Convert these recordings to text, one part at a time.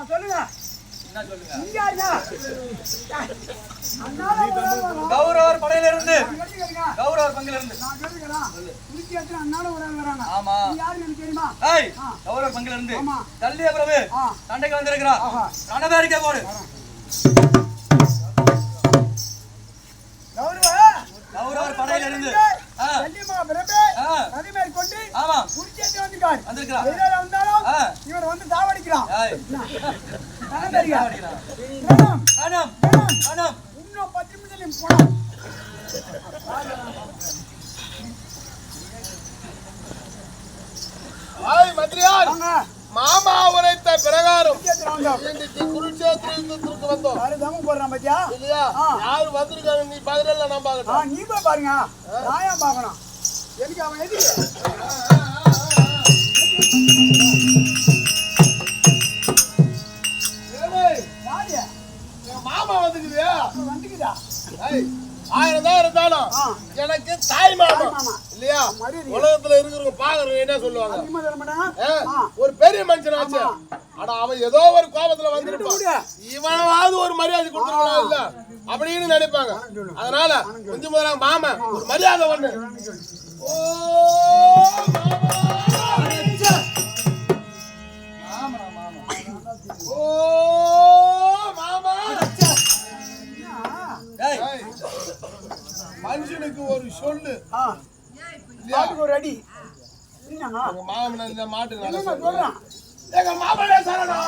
சொல்லுங்க. கௌரவர் படையிலிருந்து கௌரவர் பங்கிலிருந்து ஆமா கௌரவர் பங்கிலிருந்து தள்ளிய பிரபு சண்டைக்கு வந்திருக்கிறார். ரணபேரிக்கை போடு. கௌரவர் படையிலிருந்து இவர் வந்து சாவடிக்கிறான். இன்னும் 10 நிமிஷம் போனோம். மாமா உரைத்த பிரகாரம் குருட்சேத்திரத்துக்கு வந்தோம். யாரு வந்திருக்காங்க நீ பதில நான் பாக்கணும். நீ போய் பாருங்க. நான் ஏன் பாக்கணும்? எனக்கு அவன் எது மாமா வந்துக்குதா? 1000 தான் இருந்தாலும் எனக்கு தாய் மாமா இல்லையா? உலகத்துல இருக்கிறவங்க பாக்குறவங்க என்ன சொல்லுவாங்க? ஒரு பெரிய மனுஷன் ஆச்சு. ஆனா அவன் ஏதோ ஒரு கோபத்துல வந்துருப்பான். இவனாவது ஒரு மரியாதை கொடுத்துருக்கலாம் இல்ல அப்படின்னு நினைப்பாங்க. அதனால கொஞ்சம் முதல்ல மாமா ஒரு மரியாதை ஒண்ணு. மனுஷனுக்கு ஒரு சொல்லு ஒரு அடி. மாமன் இந்த மாட்டு சொல்றான். எங்க மாமனே சரணம்.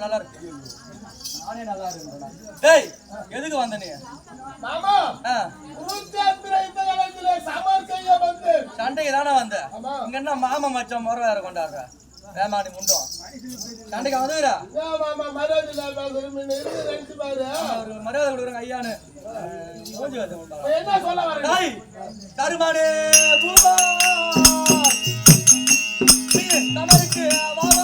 நல்லா இருக்கு. நானே நல்லா இருக்கேன். டேய் எதுக்கு வந்த நீ? மாமா குருட்சேத்திர இந்த காலத்திலே சமர் செய்ய வந்து சண்டைக்கு தானே வந்த. இங்க என்ன மாமா மச்சான் முறை வேற கொண்டாடுற? வேமானி முண்டோம் சண்டைக்கு வந்துடா. மாமா மரியாதை நினைச்சு பாரு. ஒரு மரியாதை கொடுக்குறாங்க ஐயானு மூஞ்சி வச்சு என்ன சொல்ல வர? டேய் தருமானே பூபா தமருக்கு வாவா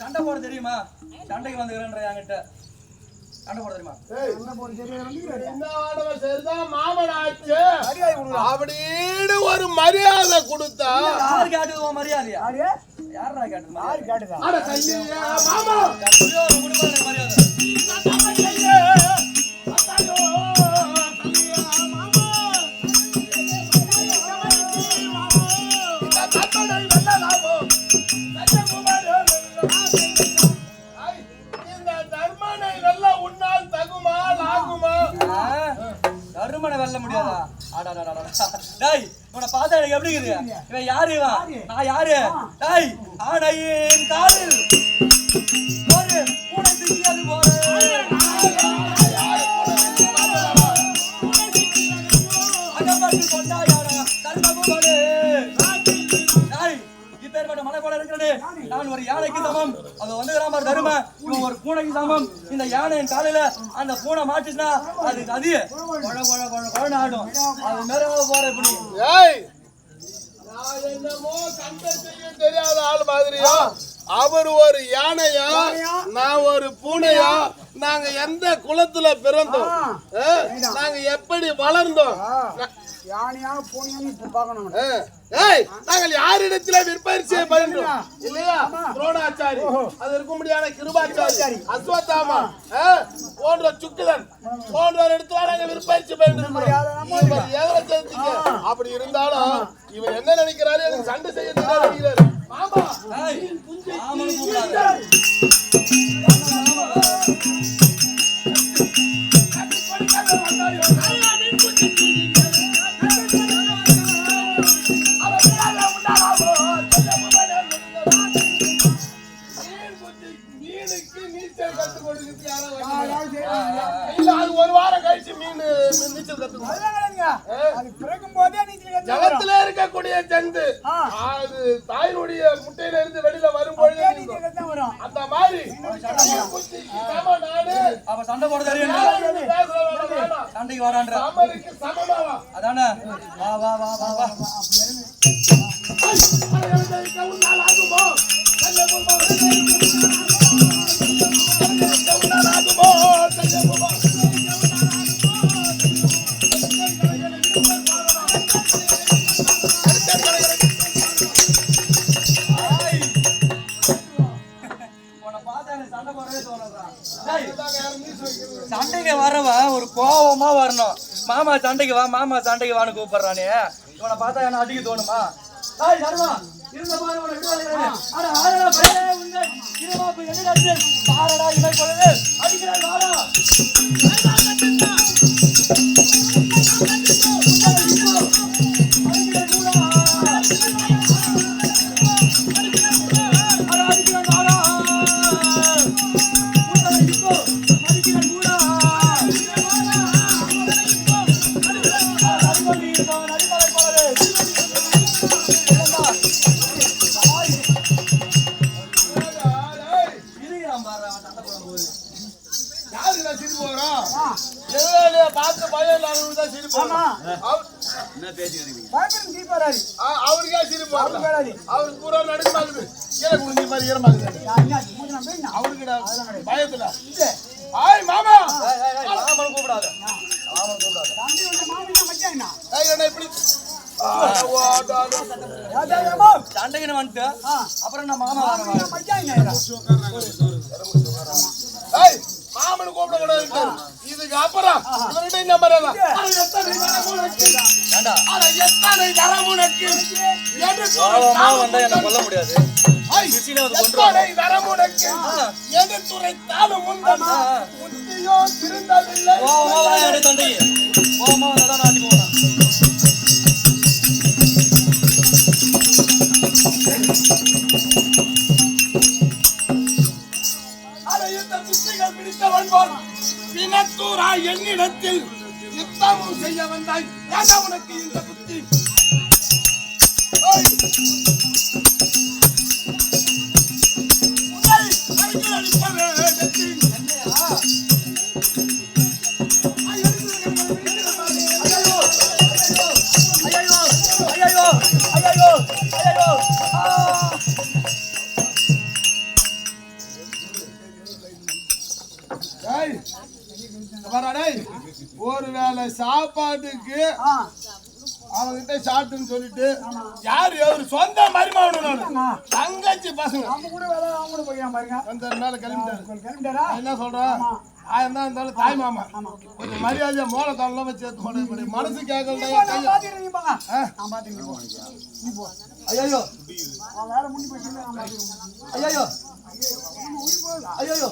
சண்டை போட தெரியுமா? சண்டைக்கு வந்துக்கிறேன்ற என்கிட்ட சண்டை போட தெரியுமா? அப்படின்னு ஒரு மரியாதை கொடுத்தா யாரு கேட்டது மரியாதையா? யாரா கேட்டது? யாரு கேட்டதா? தருமனை வெல்ல முடியாதா? டேய் இவனை பார்த்தா எனக்கு எப்படி இருக்குது? இவன் யாரு? இவன் நான் யாரு? டேய் ஆனையின் காலில் ஒரு பூனை பிடிக்காது போற அகப்பட்டு கொண்டாயாரா தர்மபுரே. டேய் இப்பேற்பட்ட மலை போல இருக்கிறது. நான் ஒரு யானைக்கு சமம். அது வந்து ராமர் தரும. இவன் ஒரு பூனைக்கு சமம். இந்த யானையின் காலையில அந்த பூனை மாட்டுச்சுன்னா அதுக்கு அதிக குழந்தை ஆடும். அது மேல போற எப்படி? என்னமோ சண்டை செய்ய தெரியாத ஆள் மாதிரியா? அவர் ஒரு யானையா, நான் ஒரு பூனையா? நாங்க எந்த குலத்துல பிறந்தோம்? நாங்க எப்படி வளர்ந்தோம்? யானையா பூனையா பார்க்கணும். நாங்கள் யாரிடத்துல விற்பரிசை பயின்றோம் இல்லையா? துரோணாச்சாரி, அது இருக்க முடியாத கிருபாச்சாரி, அஸ்வத்தாமா போன்ற சுக்கிலன் போன்ற இடத்துல நாங்க விற்பரிசை பயின்றோம். அப்படி இருந்தாலும் இவர் என்ன நினைக்கிறாரு? எனக்கு சண்டை செய்ய நினைக்கிறாரு. மாமா மீனுக்கு நீச்சல் கத்துக் கொடுக்கிறது யாரோ யாராவது செய்றாங்க. இல்ல அது ஒரு வாரம் கழிச்சு நீச்சல் கத்துக்கணும். அதெல்லாம் கிடையாதுங்க. அது பிறக்கும் போதே நீச்சல் கத்துக்கணும். ஜலத்துல இருக்கக்கூடிய ஜந்து அது தாயினுடைய முட்டையில இருந்து வெளியில வரும்பொழுது நீச்சல் கத்து வரும். அந்த மாதிரி சம நாடு அப்ப சண்டை போட தெரியும் சண்டைக்கு வரான்ற சமருக்கு சமமாவா அதானே வா வா வா வா வா சண்டைக்கு வரவன் ஒரு கோவமா வரணும். மாமா சண்டைக்கு வா, மாமா சண்டைக்கு வான்னு கூப்பிடுறானே, இவனை பார்த்தா என்ன அடிக்க தோணுமா? இருந்த பாரு உன விடுவாங்க. அட ஆரடா பையனே உன்னை இருமா போய் என்னடா பாரடா இமை கொள்ளு அடிக்கிறாய் வாடா. பார்த்து பயம் இல்லாதவங்க சிரிப்பு அவருக்கே சிரிப்பு அவருக்கு பூரா நடுக்கமாகுது கீழே குடிஞ்ச மாதிரி ஈரமாகுது அவருக்கு பயத்துல ஆய் மாமா கூப்பிடாத இப்படி சண்டைக்கு வந்துட்டு அப்புறம் நான் மாமா மாமனு கூப்பிட கூடாது இதுக்கு அப்புறம் இவர்கிட்ட இந்த மாதிரி என்ன கொல்ல முடியாது. பிணத்தூரா என்னிடத்தில் யுத்தமும் செய்ய வந்தாய் உனக்கு இந்த புத்தி ஒருவேளை சாப்பாட்டுக்கு அவங்கிட்ட சாப்பிட்டுன்னு சொல்லிட்டு யாரு ஒரு சொந்த மருமகன் தங்கச்சி பசங்க அந்த மேல கிளம்பிட்டாரு என்ன சொல்றான் ஆயிரம் தான் இருந்தாலும் தாய் மாமா கொஞ்சம் மரியாதையா மோளை தள்ளலாம் வச்சு எடுத்து மனசு கேட்கல ஐயோ ஐயோ ஐயோ ஐயோ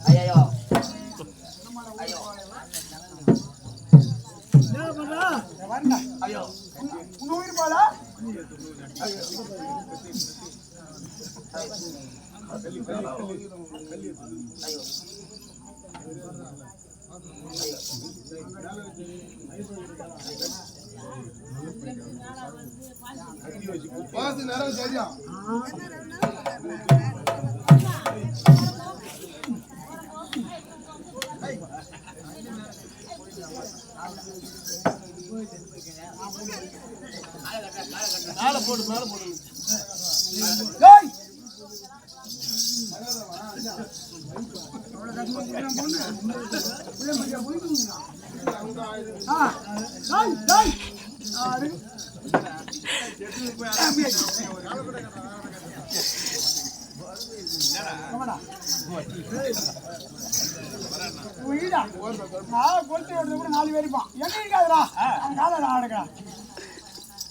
ஐயோ ஐயோ உயிர் போல பாத்து நேரம் சரியா மேல போடு மேல போடு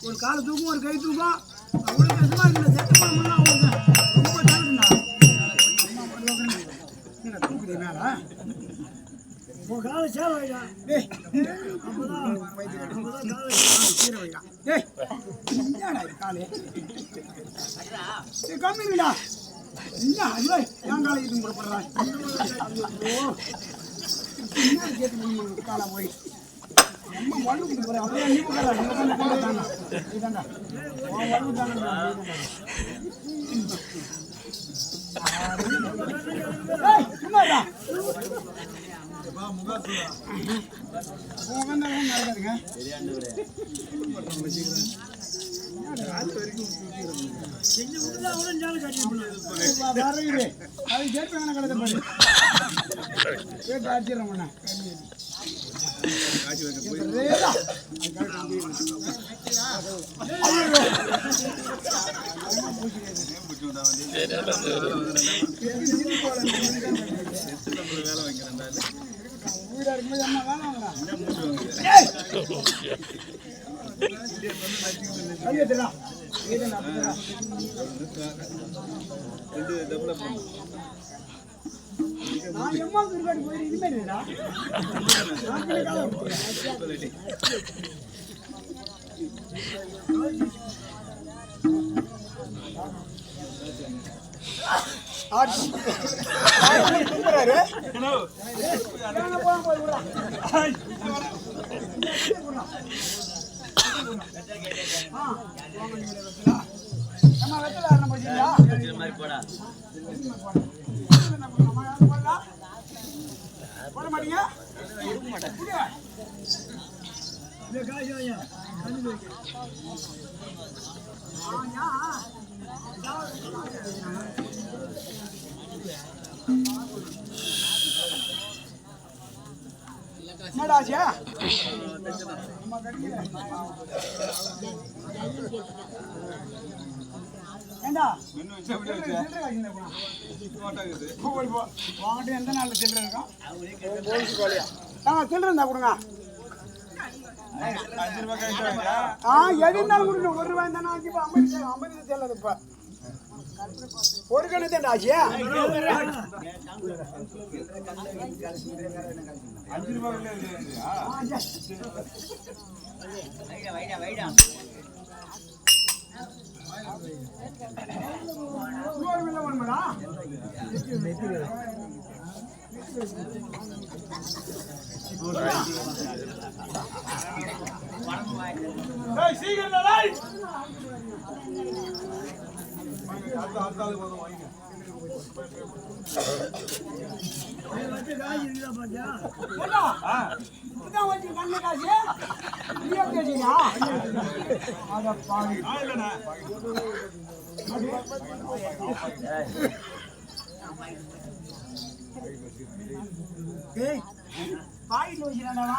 ஒரு கால தூக்கும் ஒரு கை தூக்கம் அவ்வளவு கஷ்டமா இருக்குல்ல செட்டு போனோம்னா அவங்களுக்கு ரொம்ப டேலண்டா தூக்குது மேல உன் காலை சேவை வைடா. டேய், அப்பதான் காலை கீரை வைடா. டேய், என்னடா இது காலு? டேய், கம்மிடா. என்ன ஐயோ, என் காலை இது போடுறா. ஐயோ, என்ன கேட்டு காலை போய் அம்மா வழுவுக்கு போற அப்படியே நீ போடா. நீ வந்து போடுறாங்க. இதாண்டா. உன் வழுவு தானடா. ஏய், சும்மாடா. என்னடாச்சியா ஏண்டா வாங்கிட்டு எந்த நாளில் சில்லறை இருக்கும் சில்லறை இருந்தா கொடுங்க எது இருந்தாலும் கொடுங்க ஒரு ரூபாய் இருந்தா இப்போ 50 செல்லாது இப்போ ஒரு கணக்கு ஆச்சியா 5 ரூபாய் பாயிண்ட் வச்சுடா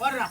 வர்றா